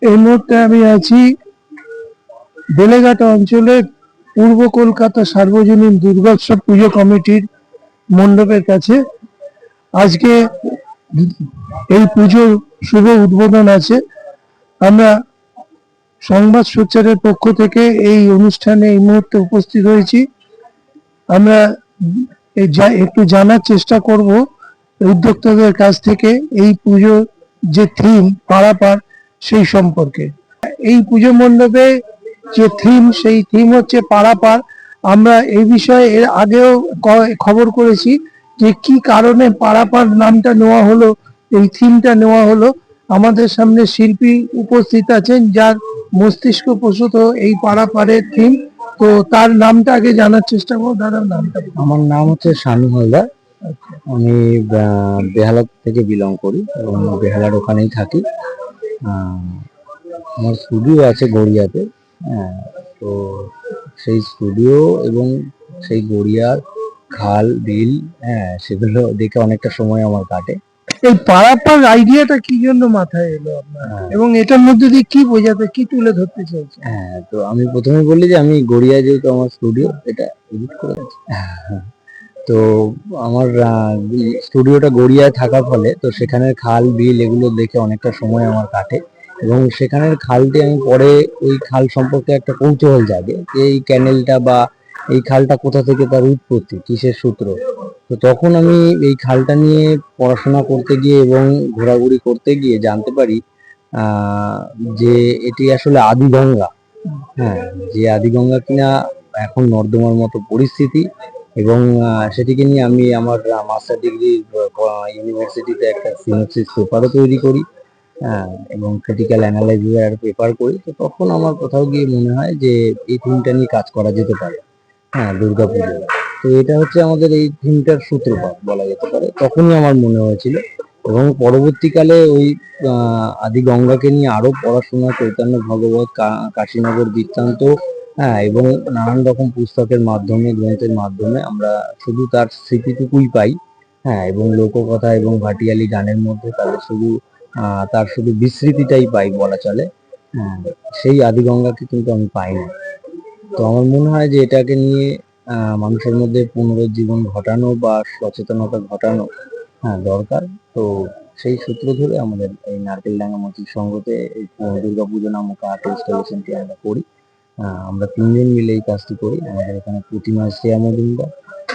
এই মুহূর্তে আমি আছি বেলেঘাট অঞ্চলের পূর্ব কলকাতা সার্বজনীন দুর্গোৎসব পুজো কমিটির মণ্ডপের কাছে। আজকে এই পুজোর শুভ উদ্বোধন আছে। আমরা সংবাদ সোচ্চারের পক্ষ থেকে এই অনুষ্ঠানে এই মুহূর্তে উপস্থিত হয়েছি। আমরা একটু জানার চেষ্টা করব উদ্যোক্তাদের কাছ থেকে এই পুজোর যে থিম পাড়াপাড় সেই সম্পর্কে। এই পুজো মণ্ডপে যে থিম, সেই থিম হচ্ছে পাড়াপাড়। আমরা এই বিষয়ে এর আগেও খবর করেছি যে কি কারণে পাড়াপাড় নামটা নেওয়া হলো, এই থিমটা নেওয়া হলো। আমাদের সামনে শিল্পী উপস্থিত আছেন যার মস্তিষ্ক প্রসূত এই পাড়াপাড়ের থিম। তো তার নামটা আগে জানার চেষ্টা করবো। দাদার নামটা? আমার নাম হচ্ছে শানু হালদার। আমি বেহালা থেকে বিলং করি এবং বেহালার ওখানেই থাকি। আমার স্টুডিও আছে গড়িয়াতে। হ্যাঁ, তো সেই স্টুডিও এবং সেই গড়িয়ার খাল বিল, হ্যাঁ, সেগুলো দেখে অনেকটা সময় আমার কাটে। এই পাড়াপাড় আইডিয়াটা কি জন্য মাথায় এলো আপনার, এবং এটার মধ্যে দিয়ে কি বোঝাতে, কি তুলে ধরতে চাইছে? হ্যাঁ, তো আমি প্রথমে বলি যে আমি গড়িয়া, যেহেতু আমার স্টুডিও, এটা এডিট করে আছে। তো আমার স্টুডিওটা গড়িয়ায় থাকার ফলে তো সেখানের খাল বিল এগুলো দেখে অনেকটা সময় আমার কাটে এবং সেখানের খালটি আমি পরে ওই খাল সম্পর্কে একটা কৌতূহল জাগে যে এই ক্যানেলটা বা এই খালটা কোথা থেকে তার উৎপত্তি, কিসের সূত্র। তো তখন আমি এই খালটা নিয়ে পড়াশোনা করতে গিয়ে এবং ঘোরাঘুরি করতে গিয়ে জানতে পারি যে এটি আসলে আদিগঙ্গা। হ্যাঁ, যে আদিগঙ্গা কিনা এখন নর্দমার মতো পরিস্থিতি এবং সেটিকে নিয়ে আমি আমার মাস্টার ডিগ্রি ইউনিভার্সিটিতে একটা সিনপসিস পেপারও তৈরি করি। হ্যাঁ, এবং ক্রিটিক্যাল অ্যানালাইসিসের পেপার করি। তো তখন আমার কোথাও গিয়ে মনে হয় যে এই থিমটা নিয়ে কাজ করা যেতে পারে। হ্যাঁ, দুর্গাপুজো। তো এটা হচ্ছে আমাদের এই থিমটার সূত্রপাত বলা যেতে পারে। তখনই আমার মনে হয়েছিল এবং পরবর্তীকালে ওই আদিগঙ্গাকে নিয়ে আরো পড়াশোনা, চৈতন্য ভগবত, কাশীনগর বৃত্তান্ত, হ্যাঁ, এবং নানান রকম পুস্তকের মাধ্যমে, গ্রন্থের মাধ্যমে আমরা শুধু তার স্মৃতিটুকুই পাই। হ্যাঁ, এবং লোককথা এবং ভাটিয়ালি গানের মধ্যে তার শুধু বিস্মৃতিটাই পাই বলা চলে। হ্যাঁ, সেই আদিগঙ্গাকে কিন্তু আমি পাই না। তো আমার মনে হয় যে এটাকে নিয়ে মানুষের মধ্যে পুনরুজ্জীবন ঘটানো বা সচেতনতা ঘটানো, হ্যাঁ, দরকার। তো সেই সূত্র ধরে আমাদের এই নারকেলডাঙ্গা মৈত্রী সংঘতে এই দুর্গাপুজো নামক আর্ট ইনস্টলেশনটি আমরা করি। আমরা 3 জন মিলে এই কাজটি করি। আমাদের এখানে প্রতিমা শ্রেয়া মজুমদার,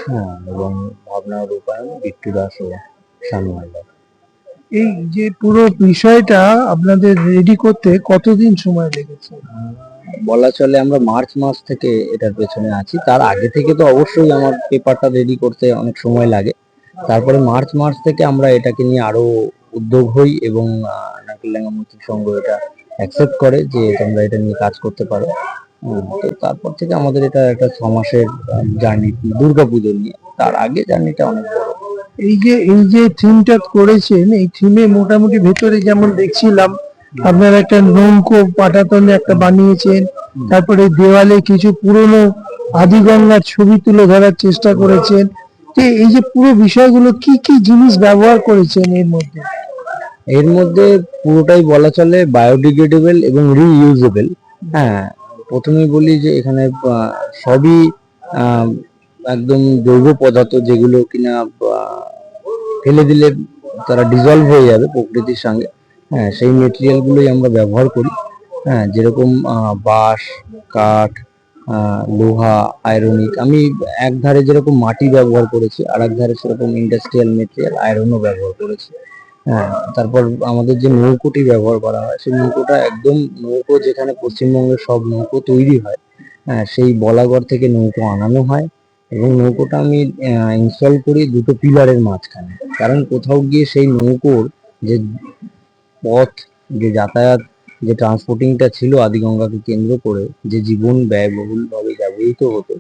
হ্যাঁ, এবং ভাবনা রূপায়ণ বিট্টু দাস ও শানু হালদার। এই যে পুরো বিষয়টা আপনাদের রেডি করতে কতদিন সময় লেগেছে? বলা চলে আমরা মার্চ মাস থেকে এটার পেছনে আছি। তার আগে থেকে তো অবশ্যই আমার পেপারটা রেডি করতে অনেক সময় লাগে। তারপরে মার্চ মাস থেকে আমরা এটাকে নিয়ে আরো উদ্যোগ হই এবং নাকিলডাঙ্গা মৈত্রী সংঘ এটা অ্যাকসেপ্ট করে যে তোমরা এটা নিয়ে কাজ করতে পারো। তো তারপর থেকে আমাদের এটা একটা 6 মাসের জার্নি দুর্গাপুজো নিয়ে। তার আগে জার্নিটা অনেক বড়। এই যে থিমটা করেছেন, এই থিমে মোটামুটি ভেতরে যেমন দেখছিলাম আপনারা একটা নৌকো পাটাতনে একটা বানিয়েছেন, তারপরে দেওয়ালে কিছু পুরনো আদিগঙ্গার ছবি তুলে ধরার চেষ্টা করেছেন। তো এই যে পুরো বিষয়গুলো কি কি জিনিস ব্যবহার করেছেন এর মধ্যে পুরোটাই বলা চলে বায়োডিগ্রেডেবল এবং রিইউজেবল। হ্যাঁ, প্রথমেই বলি যে এখানে সবই আহ, একদম জৈব পদার্থ, যেগুলো কিনা ফেলে দিলে তারা ডিজলভ হয়ে যাবে প্রকৃতির সঙ্গে। হ্যাঁ, সেই মেটেরিয়াল গুলোই আমরা ব্যবহার করি। হ্যাঁ, যেরকম বাঁশ, কাঠ, লোহা, আয়রনিক। আমি এক ধারে যেরকম মাটি ব্যবহার করেছি, আর এক ধারে সেরকম ইন্ডাস্ট্রিয়াল মেটেরিয়াল আয়রনও ব্যবহার করেছি। হ্যাঁ, তারপর আমাদের যে নৌকোটি ব্যবহার করা হয়, সেই নৌকোটা একদম নৌকো যেখানে পশ্চিমবঙ্গের সব নৌকো তৈরি হয়, হ্যাঁ, সেই বলাগড় থেকে নৌকো আনানো হয় এবং নৌকোটা আমি ইনস্টল করি দুটো পিলারের মাঝখানে। কারণ কোথাও গিয়ে সেই নৌকোর যে পথ, যে যাতায়াত, যে ট্রান্সপোর্টিংটা ছিল আদিগঙ্গাকে কেন্দ্র করে, যে জীবন ব্যয়বহুল ভাবে ব্যবহৃত হতো,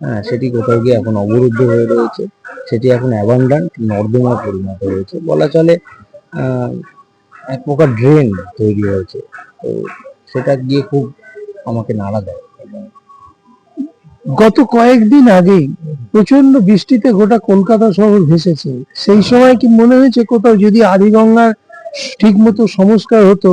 হ্যাঁ, সেটি কোথাও গিয়ে এখন অবরুদ্ধ হয়ে রয়েছে। সেটি এখন অ্যাবান্ডান্ট নর্দমায় পরিণত হয়েছে। বলা চলে এক প্রকার ড্রেন তৈরি হয়েছে। তো সেটা গিয়ে খুব আমাকে নাড়া দেয়। গত কয়েকদিন আগেই প্রচন্ড বৃষ্টিতে গোটা কলকাতা শহর ভেসেছে, সেই সময় কি মনে হয়েছে কোথাও যদি আদিগঙ্গার ঠিক মতো সংস্কার হতো,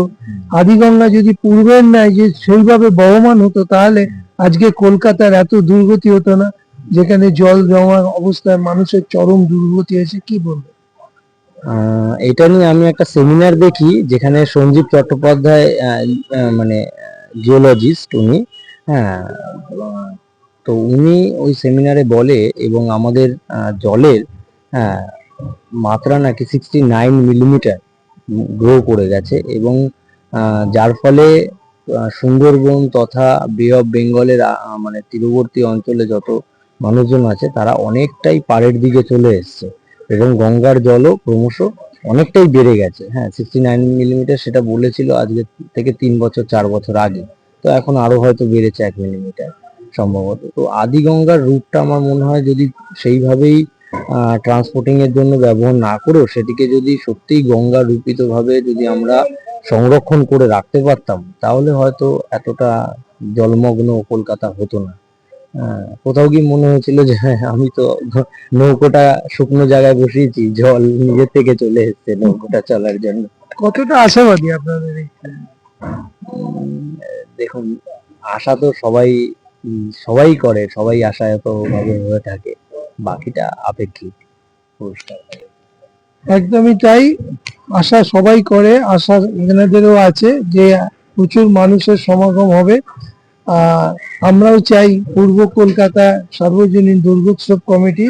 আদিগঙ্গা যদি পূর্বের ন্যায় যে সেইভাবে বহমান হতো, তাহলে আজকে কলকাতার এত দুর্গতি হতো না, যেখানে জল জমা অবস্থায় মানুষের চরম দুর্গতি হয়েছে, কি বলবো? এটা নিয়ে আমি একটা সেমিনার দেখি, যেখানে সঞ্জীব চট্টোপাধ্যায় মানে জিওলজিস্ট উনি। হ্যাঁ, তো উনি ওই সেমিনারে বলে এবং আমাদের জলের, হ্যাঁ, মাত্রা নাকি 69 মিলিমিটার গ্রো করে গেছে এবং যার ফলে সুন্দরবন তথা বে অফ বেঙ্গলের মানে তীরবর্তী অঞ্চলে যত মানুষজন আছে তারা অনেকটাই পাড়ের দিকে চলে এসছে এবং গঙ্গার জলও ক্রমশ অনেকটাই বেড়ে গেছে। হ্যাঁ, 69 মিলিমিটার সেটা বলেছিল আজকে থেকে 3 বছর 4 বছর আগে। তো এখন আরো হয়তো বেড়েছে 1 মিলিমিটার সম্ভবত। তো আদিগঙ্গার রূপটা আমার মনে হয় যদি সেইভাবেই ট্রান্সপোর্টিং এর জন্য ব্যবহার না করেও সেটিকে যদি সত্যিই গঙ্গা রূপিত ভাবে যদি আমরা সংরক্ষণ করে রাখতে পারতাম, তাহলে হয়তো এতটা জলমগ্ন কলকাতা হতো না। কোথাও গিয়ে মনে হয়েছিল যে হ্যাঁ, আমি তো নৌকোটা শুকনো জায়গায় বসিয়েছি, জল নিজের থেকে চলে এসেছে নৌকোটা চলার জন্য। কতটা আশাবাদী আপনাদের এই? দেখুন, আশা তো সবাই সবাই করে, সবাই আশায়ত ভাবে হয়ে থাকে, বাকিটা আপেক্ষিক পুরস্কার। একদমই তাই, আশা সবাই করে, আশা এনাদেরও আছে যে প্রচুর মানুষের সমাগম হবে। আমরাও চাই পূর্ব কলকাতা সার্বজনীন দুর্গোৎসব কমিটি,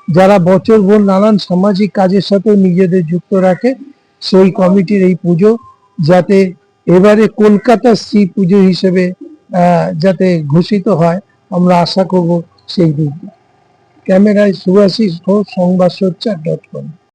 যারা বছরভর নানান সামাজিক কাজের সাথে নিজেদের যুক্ত রাখে, সেই কমিটির এই পুজো যাতে এবারে কলকাতার শ্রী পুজো হিসেবে যাতে ঘোষিত হয়, আমরা আশা করব সেই দিন। ক্যামেরায় সুভাষিস ঘোষ, সংবাদ সোচ্চার.com।